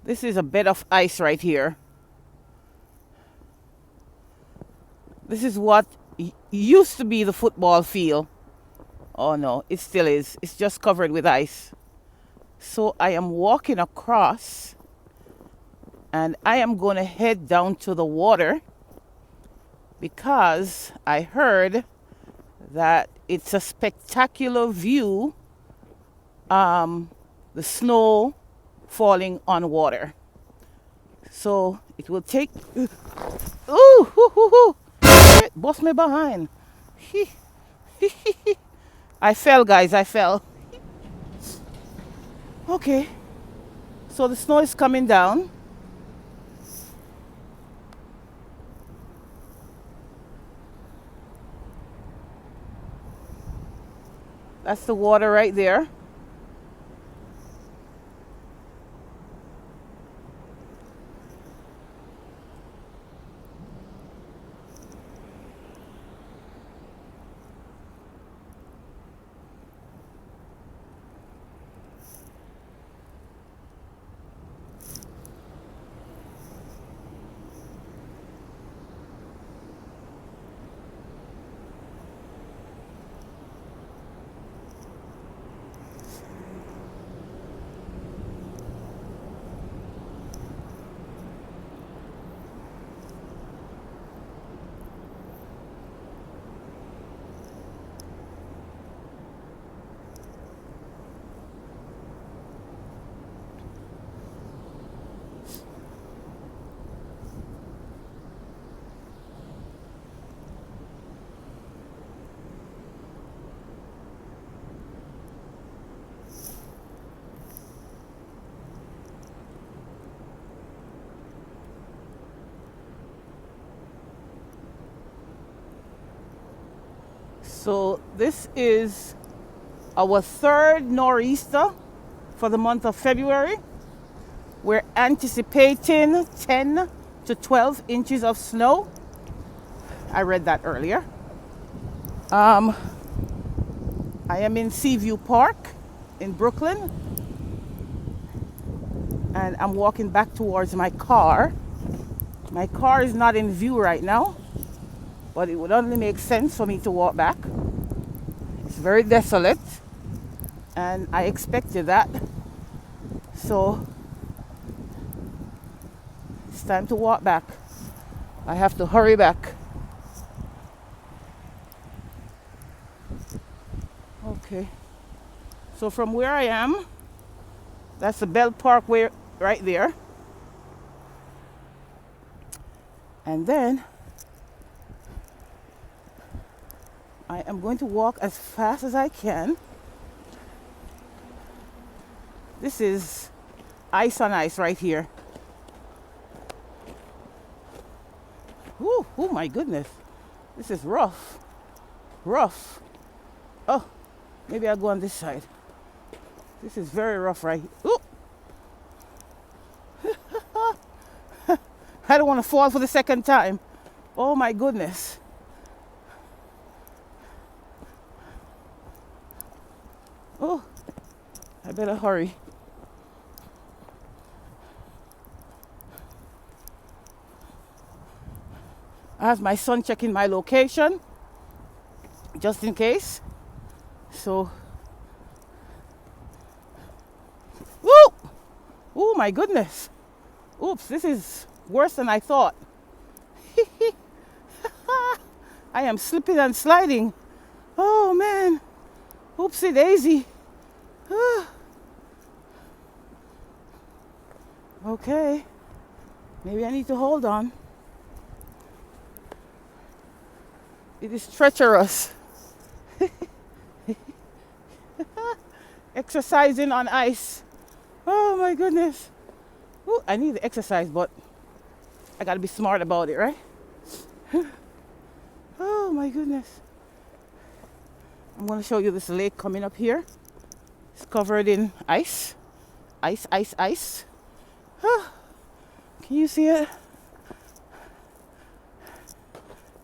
This is a bed of ice right here. This is what used to be the football field. Oh no, it still is. It's just covered with ice. So I am walking across and I am going to head down to the water because I heard that it's a spectacular view, the snow falling on water. So it will take. Ooh, hoo, hoo, hoo. Shit, bust me behind. I fell, guys, I fell. Okay, so the snow is coming down. That's the water right there. So this is our third nor'easter for the month of February. We're anticipating 10 to 12 inches of snow. I read that earlier. I am in Seaview Park in Brooklyn, and I'm walking back towards my car. My car is not in view right now, but it would only make sense for me to walk back. It's very desolate, and I expected that. So it's time to walk back. I have to hurry back. Okay. So from where I am, that's the Bell Parkway right there. And then I am going to walk as fast as I can. This is ice on ice right here. Ooh, oh my goodness. This is rough. Rough. Oh, maybe I'll go on this side. This is very rough right here. Ooh. I don't want to fall for the second time. Oh my goodness. Oh, I better hurry. I have my son checking my location just in case. So, woo! Oh my goodness. Oops, this is worse than I thought. I am slipping and sliding. Oh man. Oopsie daisy. Okay. Maybe I need to hold on. It is treacherous. Exercising on ice. Oh my goodness. Ooh, I need to exercise, but I gotta be smart about it, right? Oh my goodness. I'm gonna show you this lake coming up here. It's covered in ice. Ice, ice, ice. Can you see it?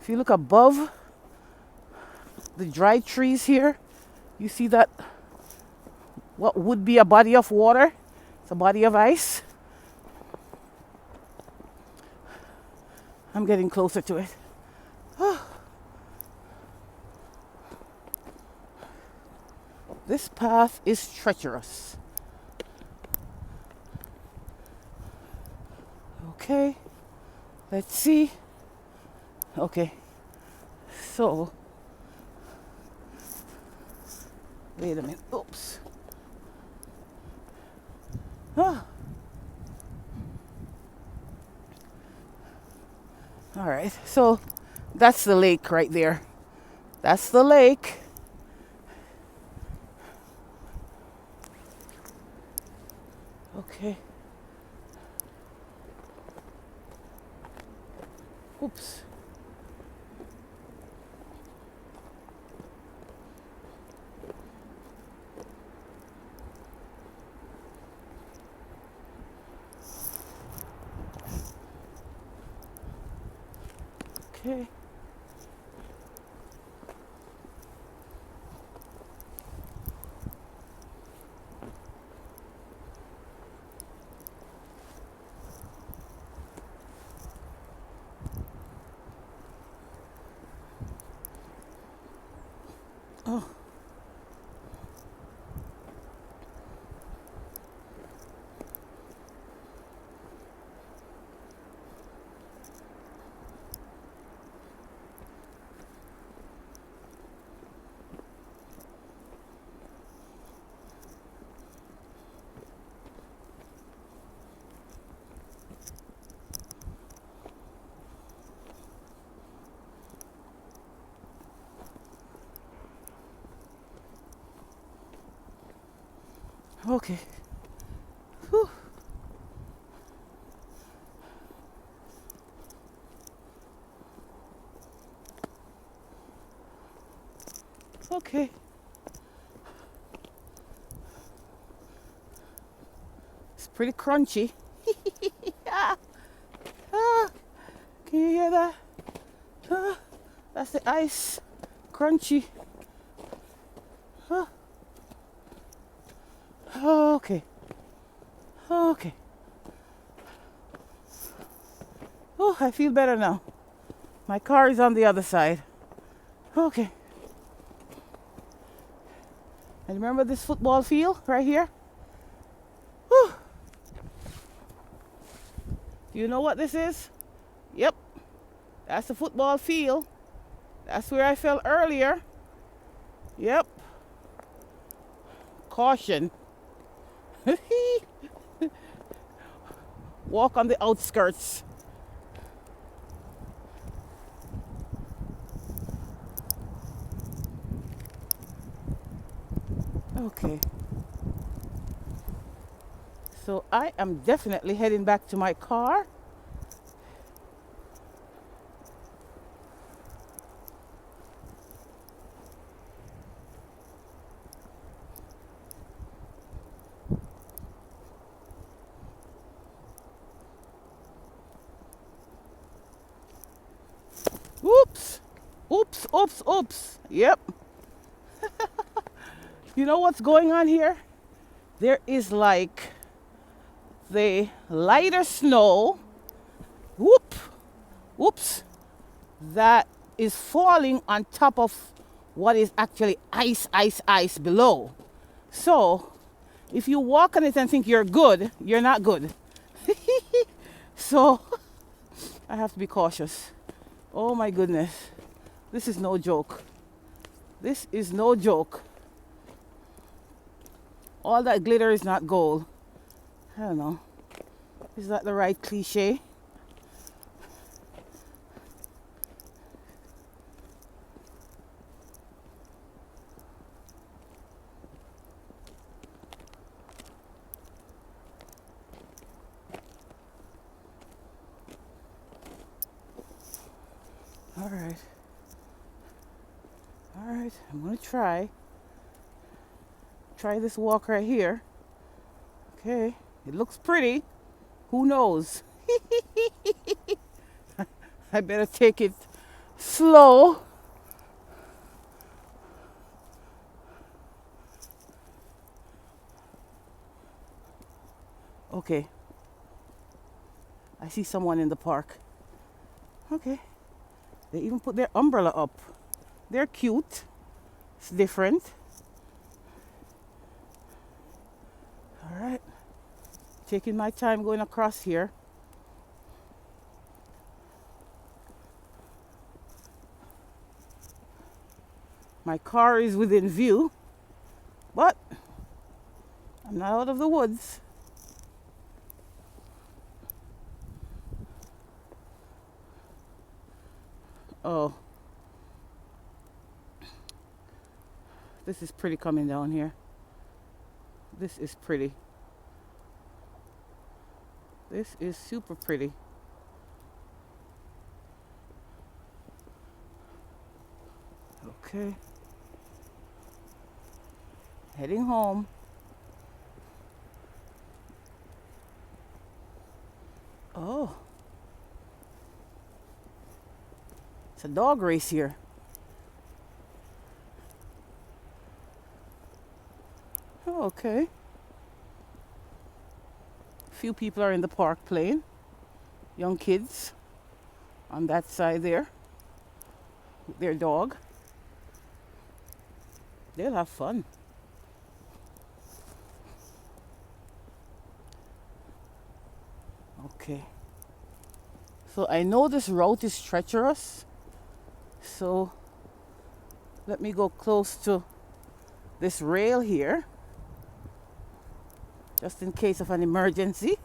If you look above the dry trees here, you see that what would be a body of water. It's a body of ice. I'm getting closer to it. This path is treacherous. Okay, let's see. Okay, so, wait a minute. Oops. Ah. All right, so that's the lake right there. That's the lake. Okay. Oops. Okay. Oh. Okay. Whew. Okay. It's pretty crunchy. Ah, ah, can you hear that? Ah, that's the ice. Crunchy. Ah. Okay. Okay. Oh, I feel better now. My car is on the other side. Okay. And remember this football field right here? Whew. Do you know what this is? Yep. That's the football field. That's where I fell earlier. Yep. Caution. Walk on the outskirts. Okay. So I am definitely heading back to my car. Oops. Oops, oops, oops. Yep. You know what's going on here? There is like the lighter snow, whoop, whoops, that is falling on top of what is actually ice, ice, ice below. So if you walk on it and think you're good, you're not good. So I have to be cautious. Oh my goodness. This is no joke. This is no joke. All that glitter is not gold. I don't know. Is that the right cliche? All right. All right, I'm gonna try this walk right here. Okay, it looks pretty. Who knows? I better take it slow. Okay. I see someone in the park. Okay. They even put their umbrella up. They're cute. It's different. All right. Taking my time going across here. My car is within view, but I'm not out of the woods. Oh, this is pretty coming down here. This is pretty. This is super pretty. Okay. Heading home. Oh. It's a dog race here. Oh, okay. Few people are in the park playing. Young kids on that side there with their dog. They'll have fun. Okay. So I know this route is treacherous. So let me go close to this rail here. Just in case of an emergency.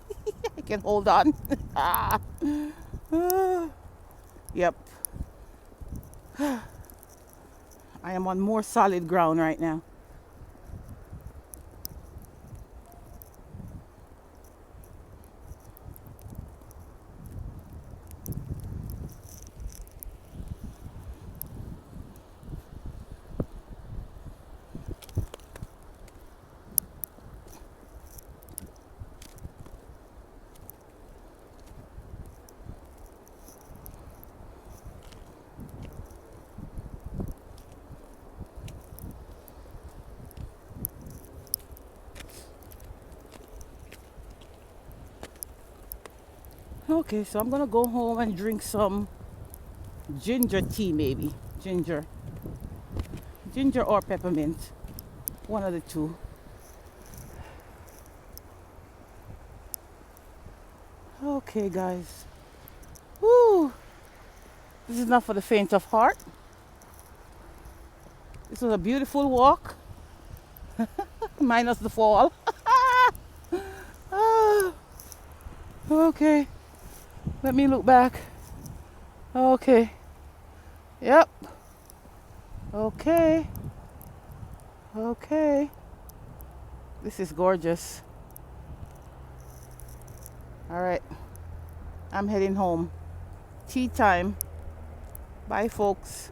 I can hold on. Yep. I am on more solid ground right now. Okay, so I'm gonna go home and drink some ginger tea, maybe. Ginger or peppermint. One of the two. Okay, guys. Woo! This is not for the faint of heart. This was a beautiful walk. Minus the fall. Okay. Let me look back. Okay. Yep. Okay. Okay. This is gorgeous. All right. I'm heading home. Tea time. Bye, folks.